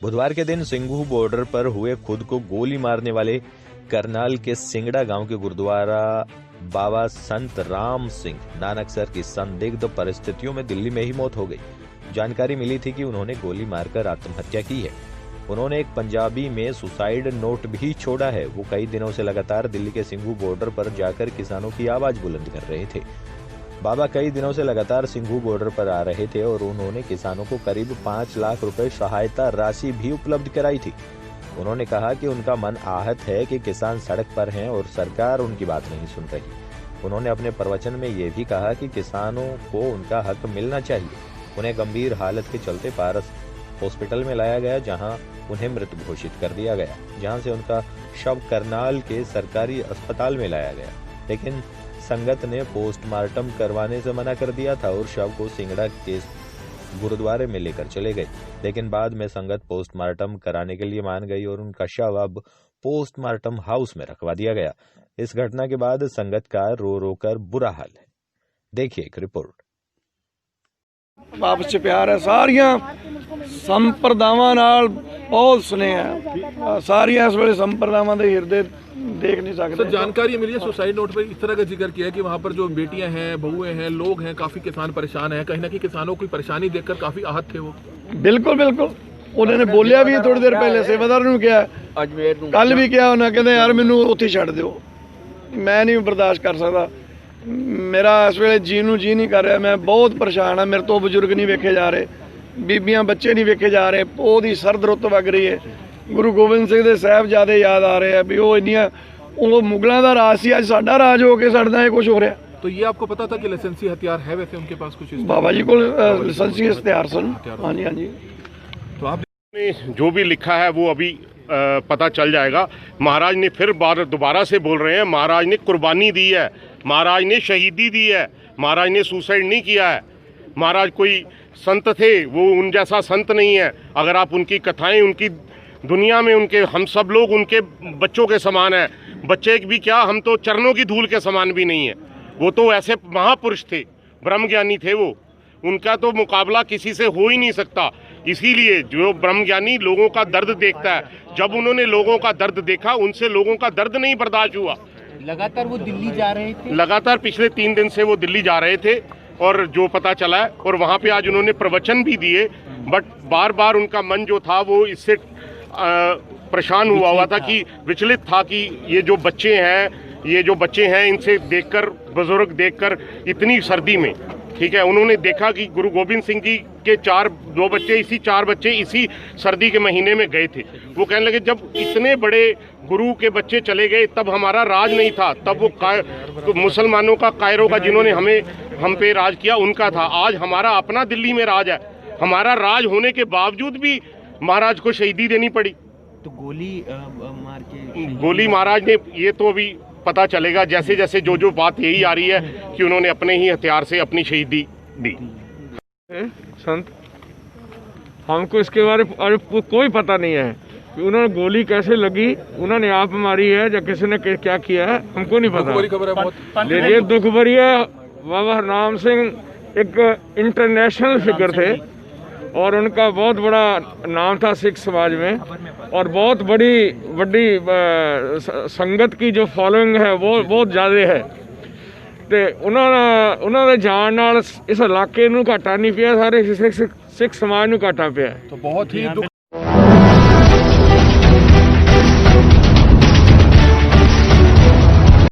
बुधवार के दिन सिंघू बॉर्डर पर हुए खुद को गोली मारने वाले करनाल के सिंगड़ा गांव के गुरुद्वारा बाबा संत राम सिंह नानकसर की संदिग्ध परिस्थितियों में दिल्ली में ही मौत हो गई। जानकारी मिली थी कि उन्होंने गोली मारकर आत्महत्या की है। उन्होंने एक पंजाबी में सुसाइड नोट भी छोड़ा है। वो कई दिनों से लगातार दिल्ली के सिंघू बॉर्डर पर जाकर किसानों की आवाज बुलंद कर रहे थे। बाबा कई दिनों से लगातार सिंघू बॉर्डर पर आ रहे थे और उन्होंने किसानों को करीब 5 लाख रुपए सहायता राशि भी उपलब्ध कराई थी। उन्होंने कहा कि उनका मन आहत है कि किसान सड़क पर हैं और सरकार उनकी बात नहीं सुन रही। उन्होंने अपने प्रवचन में ये भी कहा कि किसानों को उनका हक मिलना चाहिए। उन्हें गंभीर हालत के चलते पारस हॉस्पिटल में लाया गया, जहां उन्हें मृत घोषित कर दिया गया, जहां से उनका शव करनाल के सरकारी अस्पताल में लाया गया, लेकिन संगत ने पोस्टमार्टम करवाने से मना कर दिया था और शव को सिंगड़ा के गुरुद्वारे में लेकर चले गए। लेकिन बाद में संगत पोस्टमार्टम कराने के लिए मान गई और उनका शव अब पोस्टमार्टम हाउस में रखवा दिया गया। इस घटना के बाद संगत का रो रो कर बुरा हाल है। देखिए एक रिपोर्ट। आपस च प्यार है, सारिया संप्रदावां नाल बहुत स्नेह है। सारिया इस वेले संप्रदावां दे हिरदे देख नहीं सकते। सर, जानकारी मिली है सुसाइड नोट पर इस तरह का जिक्र किया है कि वहाँ पर जो बेटियां हैं, बहुएं हैं, लोग हैं, काफी किसान परेशान हैं। कहीं ना कहीं किसानों की परेशानी देखकर काफी आहत थे वो। बिल्कुल बिल्कुल, उन्होंने बोलिया भी थोड़ी देर पहले सेवादार नूं किया, कल भी किया उन्हें, कहते यार मैनू उत्थे छड्ड दिओ, मैं नहीं बर्दाश्त कर सकता, मेरा इस वेले जी नूं जी नहीं कर रहा, मैं बहुत परेशान हाँ। मेरे तो बजुर्ग नहीं वेखे जा रहे, बीबियां बच्चे नहीं वेखे जा रहे, बहुत ही सर्द रुत वग रही है। गुरु गोबिंद सिंह दे साहिबजादे याद आ रहे हैं भी वो इन्नियां वो मुगलों का राज सी, अज साडा राज हो के साडे नाल कुछ हो रहा। तो ये आपको पता था कि लाइसेंसी हथियार है वैसे उनके पास कुछ? बाबा जी को लाइसेंसी हथियार सन। हाँ जी, हाँ जी। तो आपने जो भी लिखा है वो अभी पता चल जाएगा। महाराज ने फिर दोबारा से बोल रहे हैं, महाराज ने कुर्बानी दी है, महाराज ने शहीदी दी है, महाराज ने सुसाइड नहीं किया है। महाराज कोई संत थे, वो उन जैसा संत नहीं है। अगर आप उनकी कथाएं, उनकी दुनिया में उनके, हम सब लोग उनके बच्चों के समान हैं। बच्चे भी क्या, हम तो चरणों की धूल के समान भी नहीं है। वो तो ऐसे महापुरुष थे, ब्रह्मज्ञानी थे वो, उनका तो मुकाबला किसी से हो ही नहीं सकता। इसीलिए जो ब्रह्मज्ञानी लोगों का दर्द देखता है, जब उन्होंने लोगों का दर्द देखा, उनसे लोगों का दर्द नहीं बर्दाश्त हुआ। लगातार वो दिल्ली जा रहे थे, लगातार पिछले 3 दिन से वो दिल्ली जा रहे थे और जो पता चला है, और वहाँ पे आज उन्होंने प्रवचन भी दिए, बट बार बार उनका मन जो था वो इससे परेशान हुआ था कि विचलित था कि ये जो बच्चे हैं इनसे देखकर, बुजुर्ग देखकर इतनी सर्दी में, ठीक है, उन्होंने देखा कि गुरु गोबिंद सिंह जी के 4 बच्चे इसी सर्दी के महीने में गए थे। वो कहने लगे जब इतने बड़े गुरु के बच्चे चले गए तब हमारा राज नहीं था, तब वो तो मुसलमानों का, कायरों का, जिन्होंने हम पे राज किया उनका था। आज हमारा अपना दिल्ली में राज है। हमारा राज होने के बावजूद भी महाराज को शहीदी देनी पड़ी। तो गोली महाराज ने, ये तो अभी पता चलेगा जैसे जैसे जो बात यही आ रही है कि उन्होंने अपने ही हथियार से अपनी शहीदी दी। संत, हमको इसके बारे में कोई पता नहीं है कि उन्होंने गोली कैसे लगी, उन्होंने आप मारी है या किसी ने क्या किया है, हमको नहीं पता। ये दुख भरी है। बाबा हरनाम सिंह एक इंटरनेशनल फिगर थे और उनका बहुत बड़ा नाम था सिख समाज में, और बहुत बड़ी संगत की जो फॉलोइंग है वो बहुत ज़्यादा है। तो उन्होंने जान नाल इस इलाके नूं घाटा नहीं पिया, सारे सिख समाज नूं घाटा पिया। तो बहुत ही